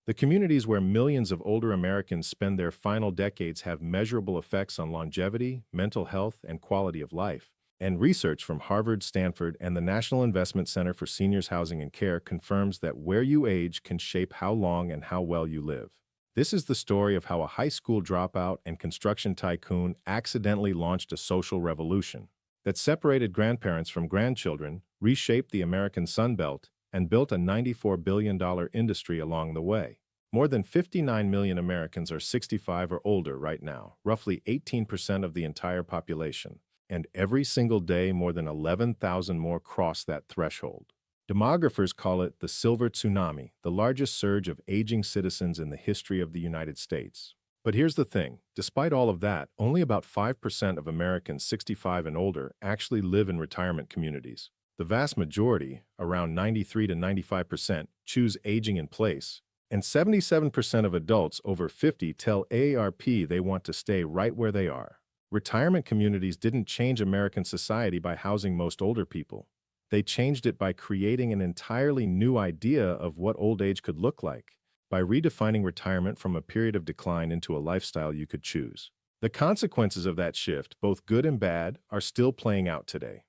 The communities where millions of older Americans spend their final decades have measurable effects on longevity, mental health, and quality of life. And research from Harvard, Stanford, and the National Investment Center for Seniors Housing and Care confirms that where you age can shape how long and how well you live. This is the story of how a high school dropout and construction tycoon accidentally launched a social revolution that separated grandparents from grandchildren, reshaped the American Sun Belt, and built a $94 billion industry along the way. More than 59 million Americans are 65 or older right now, roughly 18% of the entire population. And every single day, more than 11,000 more cross that threshold. Demographers call it the silver tsunami, the largest surge of aging citizens in the history of the United States. But here's the thing, despite all of that, only about 5% of Americans 65 and older actually live in retirement communities. The vast majority, around 93 to 95%, choose aging in place, and 77% of adults over 50 tell AARP they want to stay right where they are. Retirement communities didn't change American society by housing most older people. They changed it by creating an entirely new idea of what old age could look like, by redefining retirement from a period of decline into a lifestyle you could choose. The consequences of that shift, both good and bad, are still playing out today.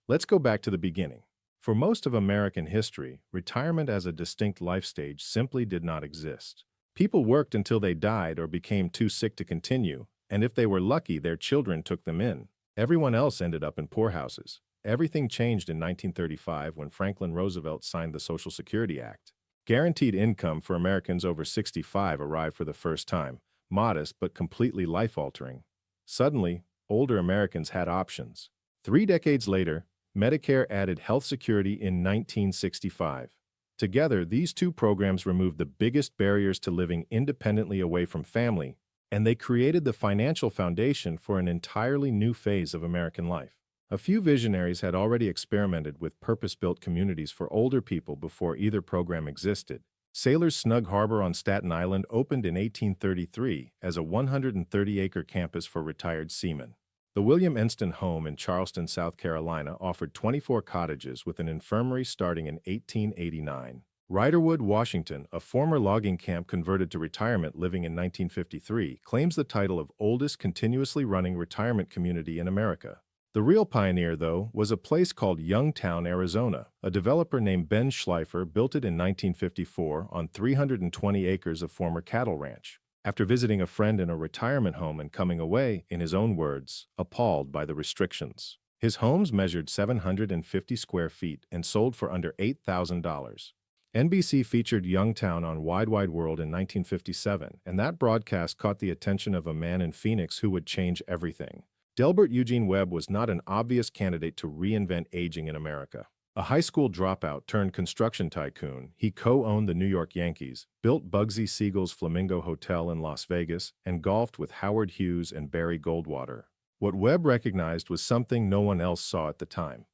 Let's go back to the beginning. For most of American history, retirement as a distinct life stage simply did not exist. People worked until they died or became too sick to continue, and if they were lucky, their children took them in. Everyone else ended up in poorhouses. Everything changed in 1935 when Franklin Roosevelt signed the Social Security Act. Guaranteed income for Americans over 65 arrived for the first time, modest but completely life-altering. Suddenly, older Americans had options. 3 decades later, Medicare added health security in 1965. Together, these two programs removed the biggest barriers to living independently away from family, and they created the financial foundation for an entirely new phase of American life. A few visionaries had already experimented with purpose-built communities for older people before either program existed. Sailor's Snug Harbor on Staten Island opened in 1833 as a 130-acre campus for retired seamen. The William Enston Home in Charleston, South Carolina offered 24 cottages with an infirmary starting in 1889. Riderwood, Washington, a former logging camp converted to retirement living in 1953, claims the title of oldest continuously running retirement community in America. The real pioneer, though, was a place called Youngtown, Arizona. A developer named Ben Schleifer built it in 1954 on 320 acres of former cattle ranch. After visiting a friend in a retirement home and coming away, in his own words, appalled by the restrictions. His homes measured 750 square feet and sold for under $8,000. NBC featured Youngtown on Wide Wide World in 1957, and that broadcast caught the attention of a man in Phoenix who would change everything. Delbert Eugene Webb was not an obvious candidate to reinvent aging in America. A high school dropout turned construction tycoon, he co-owned the New York Yankees, built Bugsy Siegel's Flamingo Hotel in Las Vegas, and golfed with Howard Hughes and Barry Goldwater. What Webb recognized was something no one else saw at the time.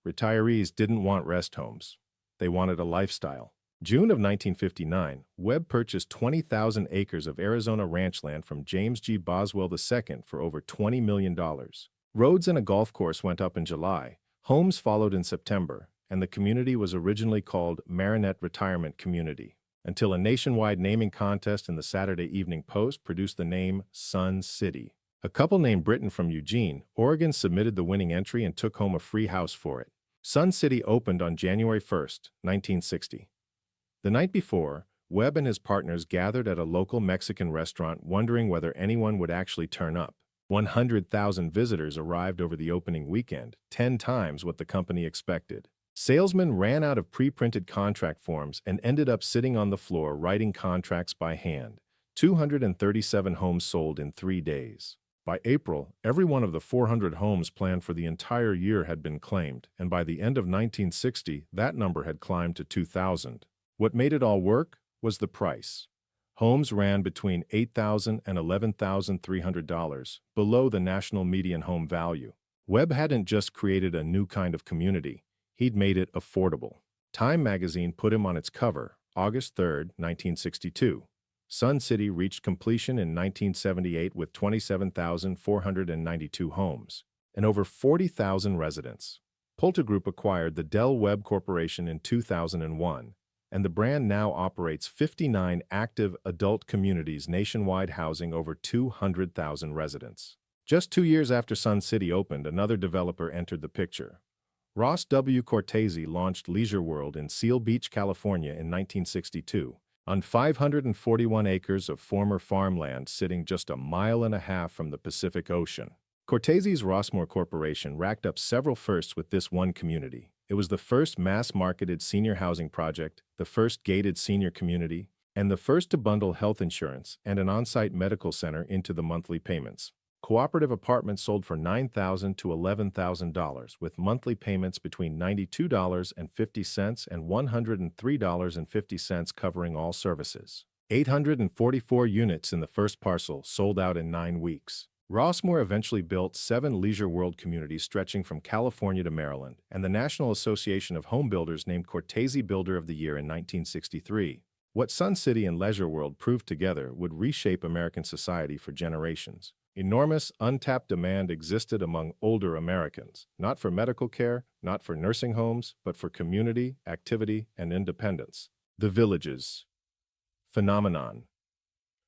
Retirees didn't want rest homes. They wanted a lifestyle. June of 1959, Webb purchased 20,000 acres of Arizona ranch land from James G. Boswell II for over $20 million. Roads and a golf course went up in July. Homes followed in September, and the community was originally called Marinette Retirement Community, until a nationwide naming contest in the Saturday Evening Post produced the name Sun City. A couple named Britton from Eugene, Oregon submitted the winning entry and took home a free house for it. Sun City opened on January 1st, 1960. The night before, Webb and his partners gathered at a local Mexican restaurant wondering whether anyone would actually turn up. 100,000 visitors arrived over the opening weekend, 10 times what the company expected. Salesmen ran out of pre-printed contract forms and ended up sitting on the floor writing contracts by hand. 237 homes sold in 3 days. By April, every one of the 400 homes planned for the entire year had been claimed, and by the end of 1960, that number had climbed to 2,000. What made it all work was the price. Homes ran between $8,000 and $11,300, below the national median home value. Webb hadn't just created a new kind of community, he'd made it affordable. Time magazine put him on its cover, August 3, 1962. Sun City reached completion in 1978 with 27,492 homes and over 40,000 residents. PulteGroup acquired the Del Webb Corporation in 2001, and the brand now operates 59 active adult communities nationwide, housing over 200,000 residents. Just 2 years after Sun City opened, another developer entered the picture. Ross W. Cortese launched Leisure World in Seal Beach, California in 1962, on 541 acres of former farmland sitting just a mile and a half from the Pacific Ocean. Cortese's Rossmore Corporation racked up several firsts with this one community. It was the first mass-marketed senior housing project, the first gated senior community, and the first to bundle health insurance and an on-site medical center into the monthly payments. Cooperative apartments sold for $9,000 to $11,000, with monthly payments between $92.50 and $103.50 covering all services. 844 units in the first parcel sold out in 9 weeks. Rossmore eventually built 7 Leisure World communities stretching from California to Maryland, and the National Association of Home Builders named Cortese Builder of the Year in 1963. What Sun City and Leisure World proved together would reshape American society for generations. Enormous, untapped demand existed among older Americans, not for medical care, not for nursing homes, but for community, activity, and independence. The Villages phenomenon.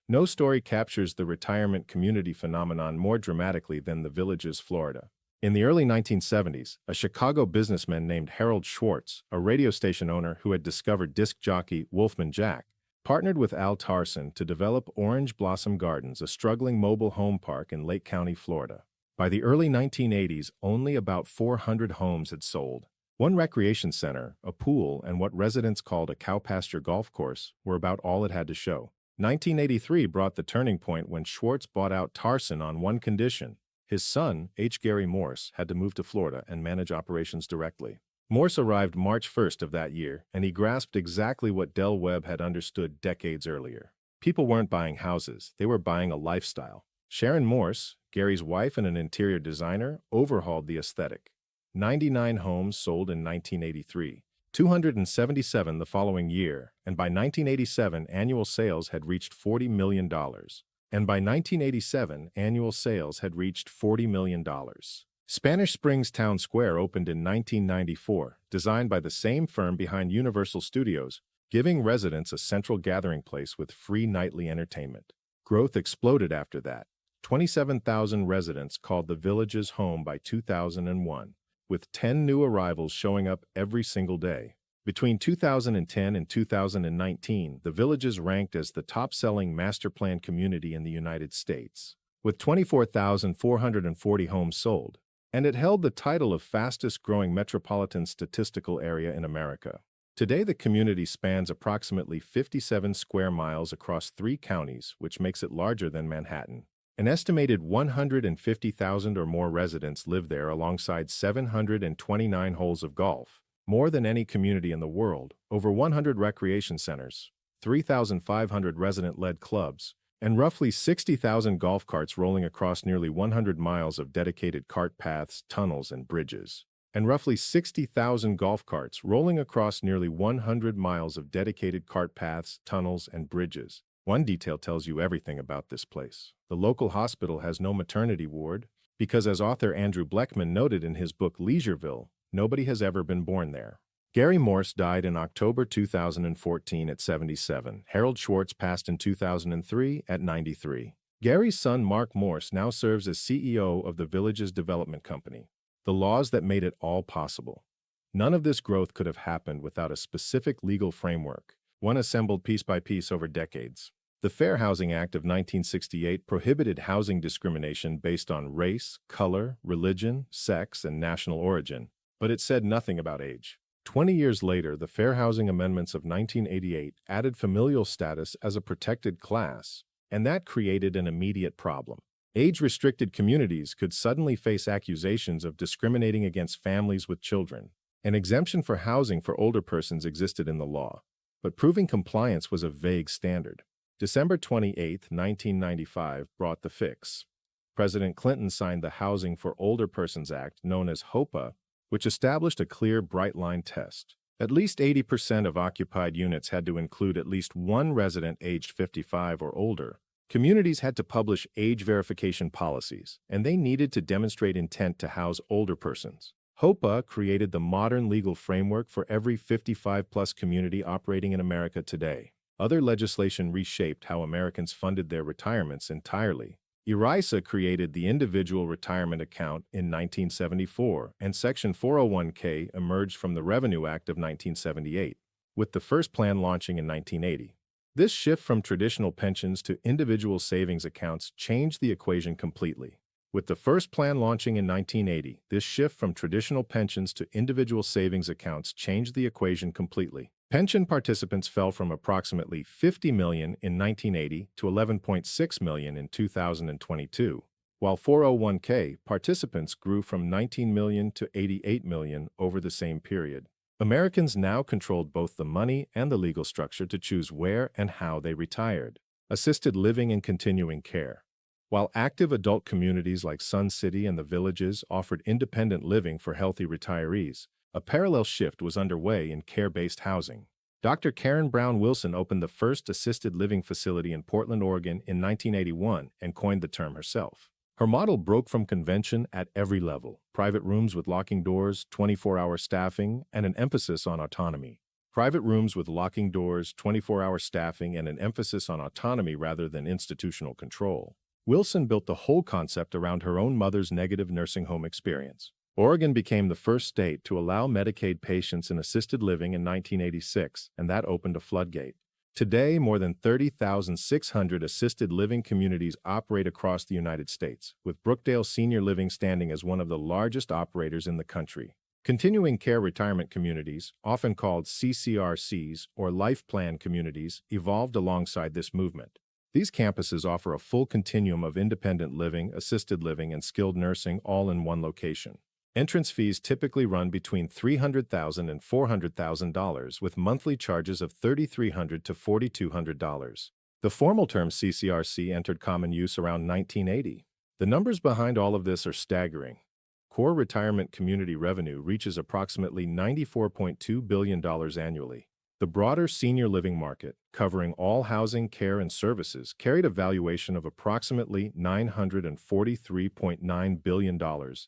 No story captures the retirement community phenomenon more dramatically than The Villages, Florida. In the early 1970s, a Chicago businessman named Harold Schwartz, a radio station owner who had discovered disc jockey Wolfman Jack, partnered with Al Tarson to develop Orange Blossom Gardens, a struggling mobile home park in Lake County, Florida. By the early 1980s, only about 400 homes had sold. One recreation center, a pool, and what residents called a cow pasture golf course were about all it had to show. 1983 brought the turning point when Schwartz bought out Tarson on one condition. His son, H. Gary Morse, had to move to Florida and manage operations directly. Morse arrived March 1st of that year, and he grasped exactly what Del Webb had understood decades earlier. People weren't buying houses, they were buying a lifestyle. Sharon Morse, Gary's wife and an interior designer, overhauled the aesthetic. 99 homes sold in 1983, 277 the following year, and by 1987 annual sales had reached $40 million. Spanish Springs Town Square opened in 1994, designed by the same firm behind Universal Studios, giving residents a central gathering place with free nightly entertainment. Growth exploded after that. 27,000 residents called the Villages home by 2001, with 10 new arrivals showing up every single day. Between 2010 and 2019, the Villages ranked as the top-selling master plan community in the United States, with 24,440 homes sold, and it held the title of fastest-growing metropolitan statistical area in America. Today, the community spans approximately 57 square miles across 3 counties, which makes it larger than Manhattan. An estimated 150,000 or more residents live there alongside 729 holes of golf, more than any community in the world, over 100 recreation centers, 3,500 resident-led clubs, and roughly 60,000 golf carts rolling across nearly 100 miles of dedicated cart paths, tunnels, and bridges. One detail tells you everything about this place. The local hospital has no maternity ward because, as author Andrew Bleckman noted in his book Leisureville, nobody has ever been born there. Gary Morse died in October 2014 at 77. Harold Schwartz passed in 2003 at 93. Gary's son Mark Morse now serves as CEO of the Villages Development Company, the laws that made it all possible. None of this growth could have happened without a specific legal framework, one assembled piece by piece over decades. The Fair Housing Act of 1968 prohibited housing discrimination based on race, color, religion, sex, and national origin, but it said nothing about age. 20 years later, the Fair Housing Amendments of 1988 added familial status as a protected class, and that created an immediate problem. Age-restricted communities could suddenly face accusations of discriminating against families with children. An exemption for housing for older persons existed in the law, but proving compliance was a vague standard. December 28, 1995, brought the fix. President Clinton signed the Housing for Older Persons Act, known as HOPA, which established a clear, bright-line test. At least 80% of occupied units had to include at least one resident aged 55 or older. Communities had to publish age verification policies, and they needed to demonstrate intent to house older persons. HOPA created the modern legal framework for every 55-plus community operating in America today. Other legislation reshaped how Americans funded their retirements entirely. ERISA created the Individual Retirement Account in 1974, and Section 401(k) emerged from the Revenue Act of 1978, with the first plan launching in 1980. This shift from traditional pensions to individual savings accounts changed the equation completely. With the first plan launching in 1980, this shift from traditional pensions to individual savings accounts changed the equation completely. Pension participants fell from approximately 50 million in 1980 to 11.6 million in 2022, while 401(k) participants grew from 19 million to 88 million over the same period. Americans now controlled both the money and the legal structure to choose where and how they retired. Assisted living and continuing care. While active adult communities like Sun City and the Villages offered independent living for healthy retirees, a parallel shift was underway in care-based housing. Dr. Karen Brown Wilson opened the first assisted living facility in Portland, Oregon in 1981 and coined the term herself. Her model broke from convention at every level: private rooms with locking doors, 24-hour staffing, and an emphasis on autonomy. Private rooms with locking doors, 24-hour staffing, and an emphasis on autonomy rather than institutional control. Wilson built the whole concept around her own mother's negative nursing home experience. Oregon became the first state to allow Medicaid patients in assisted living in 1986, and that opened a floodgate. Today, more than 30,600 assisted living communities operate across the United States, with Brookdale Senior Living standing as one of the largest operators in the country. Continuing care retirement communities, often called CCRCs or life plan communities, evolved alongside this movement. These campuses offer a full continuum of independent living, assisted living, and skilled nursing all in one location. Entrance fees typically run between $300,000 and $400,000, with monthly charges of $3,300 to $4,200. The formal term CCRC entered common use around 1980. The numbers behind all of this are staggering. Core retirement community revenue reaches approximately $94.2 billion annually. The broader senior living market, covering all housing, care, and services, carried a valuation of approximately $943.9 billion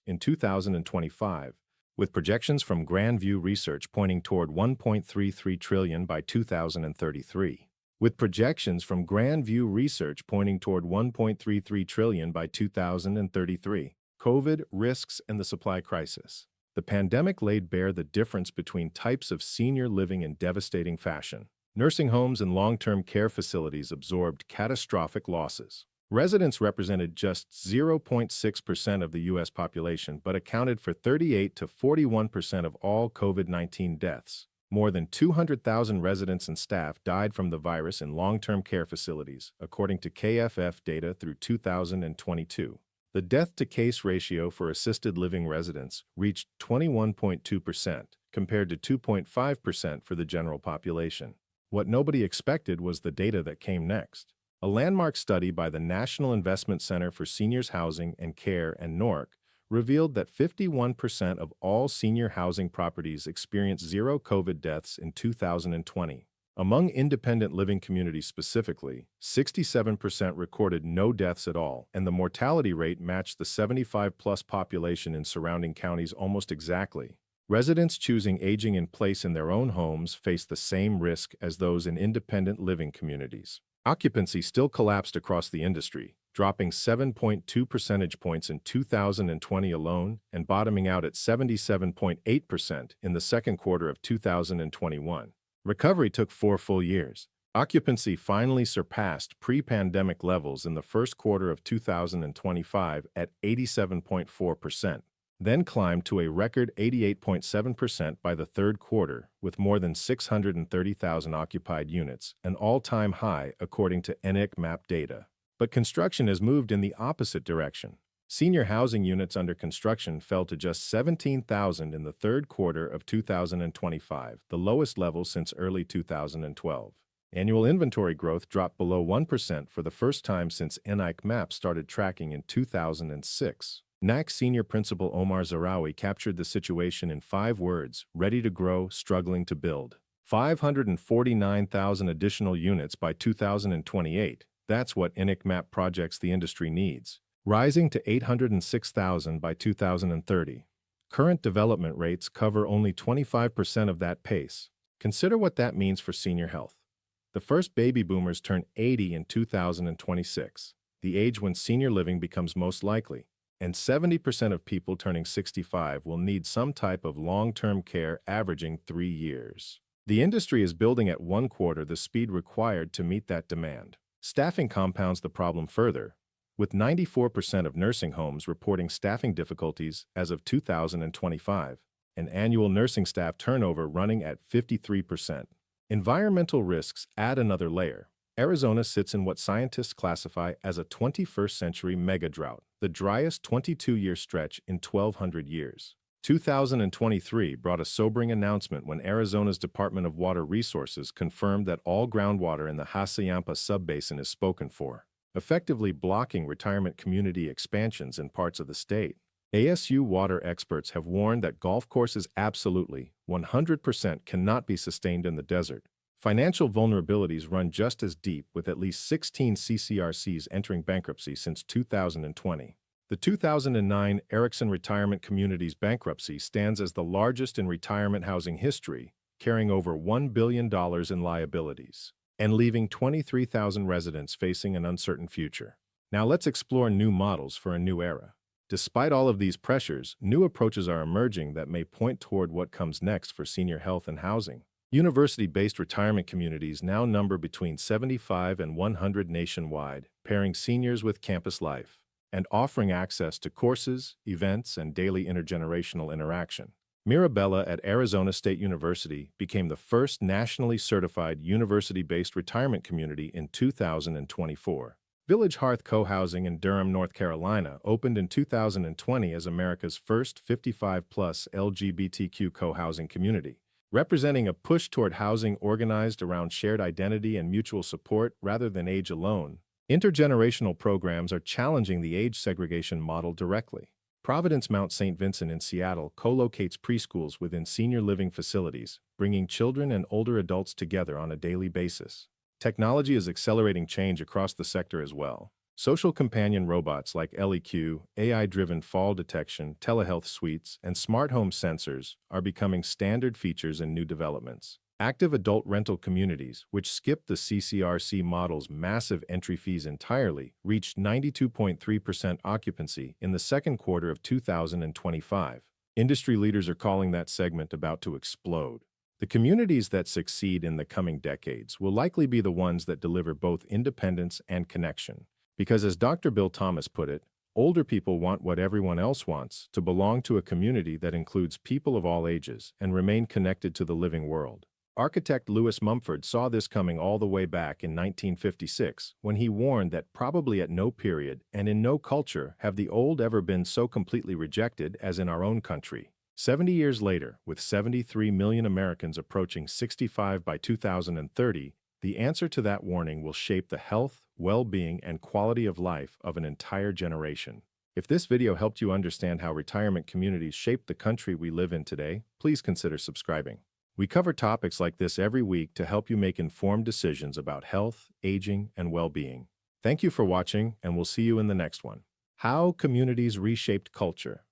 in 2025, with projections from Grandview Research pointing toward $1.33 trillion by 2033. COVID, risks, and the supply crisis. The pandemic laid bare the difference between types of senior living in devastating fashion. Nursing homes and long-term care facilities absorbed catastrophic losses. Residents represented just 0.6% of the U.S. population but accounted for 38 to 41% of all COVID-19 deaths. More than 200,000 residents and staff died from the virus in long-term care facilities, according to KFF data through 2022. The death-to-case ratio for assisted living residents reached 21.2%, compared to 2.5% for the general population. What nobody expected was the data that came next. A landmark study by the National Investment Center for Seniors Housing and Care and NORC revealed that 51% of all senior housing properties experienced zero COVID deaths in 2020. Among independent living communities specifically, 67% recorded no deaths at all, and the mortality rate matched the 75-plus population in surrounding counties almost exactly. Residents choosing aging in place in their own homes face the same risk as those in independent living communities. Occupancy still collapsed across the industry, dropping 7.2 percentage points in 2020 alone and bottoming out at 77.8% in the second quarter of 2021. Recovery took 4 full years. Occupancy finally surpassed pre-pandemic levels in the first quarter of 2025 at 87.4%, then climbed to a record 88.7% by the third quarter, with more than 630,000 occupied units, an all-time high according to NIC MAP data. But construction has moved in the opposite direction. Senior housing units under construction fell to just 17,000 in the third quarter of 2025, the lowest level since early 2012. Annual inventory growth dropped below 1% for the first time since NIC MAP started tracking in 2006. NAC senior principal Omar Zarawi captured the situation in 5 words: ready to grow, struggling to build. 549,000 additional units by 2028. That's what NIC MAP projects the industry needs, rising to 806,000 by 2030. Current development rates cover only 25% of that pace. Consider what that means for senior health. The first baby boomers turn 80 in 2026, the age when senior living becomes most likely, and 70% of people turning 65 will need some type of long-term care, averaging 3 years. The industry is building at 1/4 the speed required to meet that demand. Staffing compounds the problem further, with 94% of nursing homes reporting staffing difficulties as of 2025, and annual nursing staff turnover running at 53%. Environmental risks add another layer. Arizona sits in what scientists classify as a 21st century megadrought, the driest 22-year stretch in 1,200 years. 2023 brought a sobering announcement when Arizona's Department of Water Resources confirmed that all groundwater in the Hassayampa subbasin is spoken for, effectively blocking retirement community expansions in parts of the state. ASU water experts have warned that golf courses absolutely, 100% cannot be sustained in the desert. Financial vulnerabilities run just as deep, with at least 16 CCRCs entering bankruptcy since 2020. The 2009 Erickson Retirement Communities bankruptcy stands as the largest in retirement housing history, carrying over $1 billion in liabilities, and leaving 23,000 residents facing an uncertain future. Now let's explore new models for a new era. Despite all of these pressures, new approaches are emerging that may point toward what comes next for senior health and housing. University-based retirement communities now number between 75 and 100 nationwide, pairing seniors with campus life and offering access to courses, events, and daily intergenerational interaction. Mirabella at Arizona State University became the first nationally certified university-based retirement community in 2024. Village Hearth Co-housing in Durham, North Carolina, opened in 2020 as America's first 55-plus LGBTQ co-housing community, representing a push toward housing organized around shared identity and mutual support rather than age alone. Intergenerational programs are challenging the age segregation model directly. Providence Mount St. Vincent in Seattle co-locates preschools within senior living facilities, bringing children and older adults together on a daily basis. Technology is accelerating change across the sector as well. Social companion robots like LEQ, AI-driven fall detection, telehealth suites, and smart home sensors are becoming standard features in new developments. Active adult rental communities, which skip the CCRC model's massive entry fees entirely, reached 92.3% occupancy in the second quarter of 2025. Industry leaders are calling that segment about to explode. The communities that succeed in the coming decades will likely be the ones that deliver both independence and connection. Because as Dr. Bill Thomas put it, older people want what everyone else wants: to belong to a community that includes people of all ages and remain connected to the living world. Architect Louis Mumford saw this coming all the way back in 1956, when he warned that probably at no period and in no culture have the old ever been so completely rejected as in our own country. 70 years later, with 73 million Americans approaching 65 by 2030, the answer to that warning will shape the health, well-being, and quality of life of an entire generation. If this video helped you understand how retirement communities shape the country we live in today, please consider subscribing. We cover topics like this every week to help you make informed decisions about health, aging, and well-being. Thank you for watching, and we'll see you in the next one. How communities reshaped culture.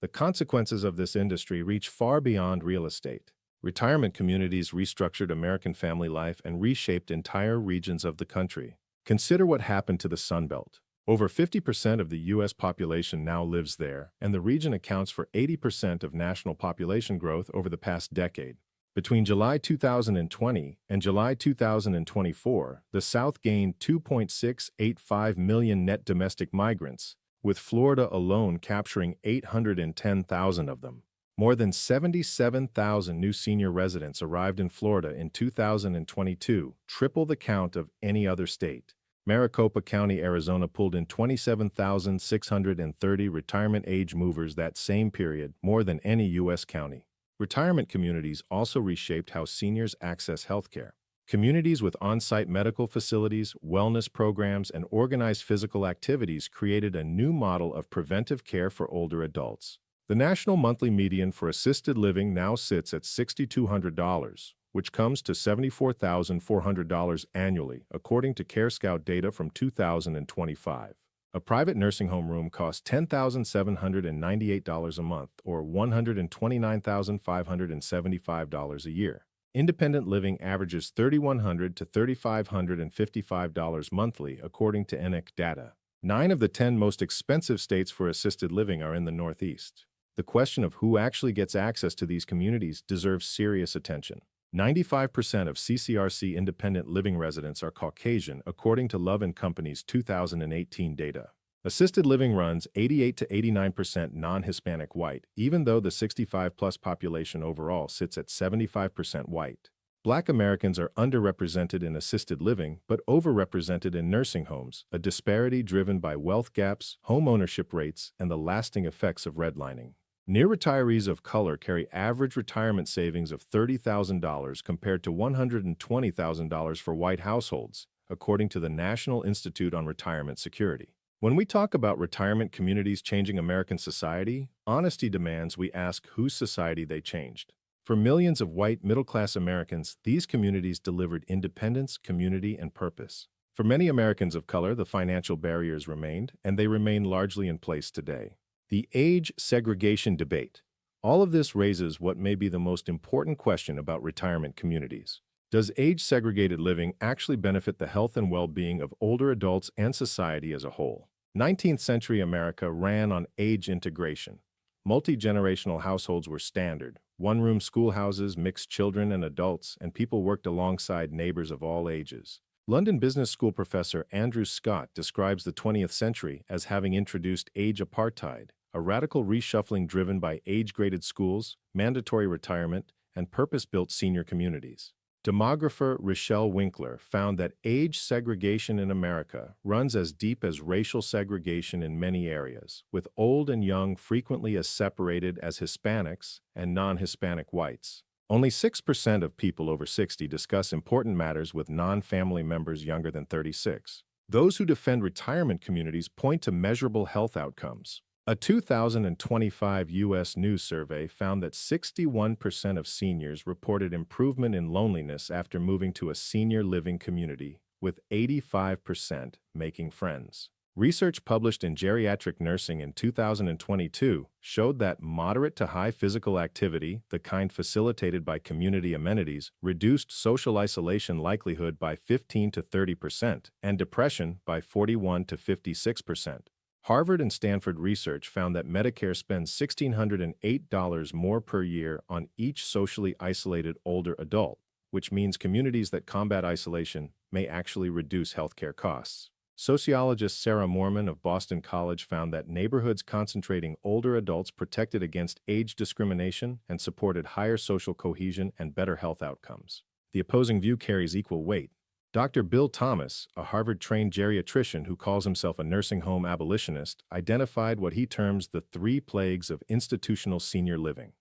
The consequences of this industry reach far beyond real estate. Retirement communities restructured American family life and reshaped entire regions of the country. Consider what happened to the Sun Belt. Over 50% of the U.S. population now lives there, and the region accounts for 80% of national population growth over the past decade. Between July 2020 and July 2024, the South gained 2.685 million net domestic migrants, with Florida alone capturing 810,000 of them. More than 77,000 new senior residents arrived in Florida in 2022, triple the count of any other state. Maricopa County, Arizona pulled in 27,630 retirement-age movers that same period, more than any U.S. county. Retirement communities also reshaped how seniors access healthcare. Communities with on-site medical facilities, wellness programs, and organized physical activities created a new model of preventive care for older adults. The national monthly median for assisted living now sits at $6,200, which comes to $74,400 annually, according to CareScout data from 2025. A private nursing home room costs $10,798 a month or $129,575 a year. Independent living averages $3,100 to $3,555 monthly, according to NIC data. 9 of the 10 most expensive states for assisted living are in the Northeast. The question of who actually gets access to these communities deserves serious attention. 95% of CCRC independent living residents are Caucasian, according to Love & Company's 2018 data. Assisted living runs 88 to 89% non-Hispanic white, even though the 65-plus population overall sits at 75% white. Black Americans are underrepresented in assisted living but overrepresented in nursing homes, a disparity driven by wealth gaps, home ownership rates, and the lasting effects of redlining. Near retirees of color carry average retirement savings of $30,000 compared to $120,000 for white households, according to the National Institute on Retirement Security. When we talk about retirement communities changing American society, honesty demands we ask whose society they changed. For millions of white middle-class Americans, these communities delivered independence, community, and purpose. For many Americans of color, the financial barriers remained, and they remain largely in place today. The age segregation debate. All of this raises what may be the most important question about retirement communities. Does age-segregated living actually benefit the health and well-being of older adults and society as a whole? 19th century America ran on age integration. Multi-generational households were standard. One-room schoolhouses mixed children and adults, and people worked alongside neighbors of all ages. London Business School professor Andrew Scott describes the 20th century as having introduced age apartheid, a radical reshuffling driven by age-graded schools, mandatory retirement, and purpose-built senior communities. Demographer Rochelle Winkler found that age segregation in America runs as deep as racial segregation in many areas, with old and young frequently as separated as Hispanics and non-Hispanic whites. Only 6% of people over 60 discuss important matters with non-family members younger than 36. Those who defend retirement communities point to measurable health outcomes. A 2025 U.S. News survey found that 61% of seniors reported improvement in loneliness after moving to a senior living community, with 85% making friends. Research published in Geriatric Nursing in 2022 showed that moderate to high physical activity, the kind facilitated by community amenities, reduced social isolation likelihood by 15 to 30% and depression by 41 to 56%. Harvard and Stanford research found that Medicare spends $1,608 more per year on each socially isolated older adult, which means communities that combat isolation may actually reduce healthcare costs. Sociologist Sarah Moorman of Boston College found that neighborhoods concentrating older adults protected against age discrimination and supported higher social cohesion and better health outcomes. The opposing view carries equal weight. Dr. Bill Thomas, a Harvard-trained geriatrician who calls himself a nursing home abolitionist, identified what he terms the 3 plagues of institutional senior living: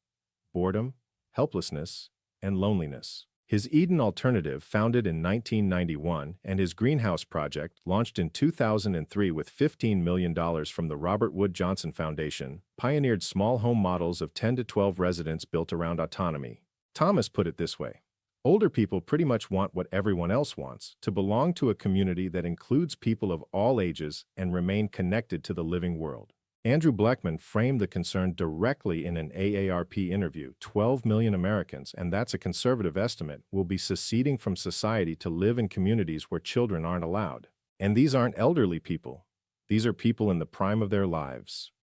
boredom, helplessness, and loneliness. His Eden Alternative, founded in 1991, and his Greenhouse Project, launched in 2003 with $15 million from the Robert Wood Johnson Foundation, pioneered small home models of 10 to 12 residents built around autonomy. Thomas put it this way: older people pretty much want what everyone else wants, to belong to a community that includes people of all ages and remain connected to the living world. Andrew Bleckman framed the concern directly in an AARP interview. 12 million Americans, and that's a conservative estimate, will be seceding from society to live in communities where children aren't allowed. And these aren't elderly people. These are people in the prime of their lives.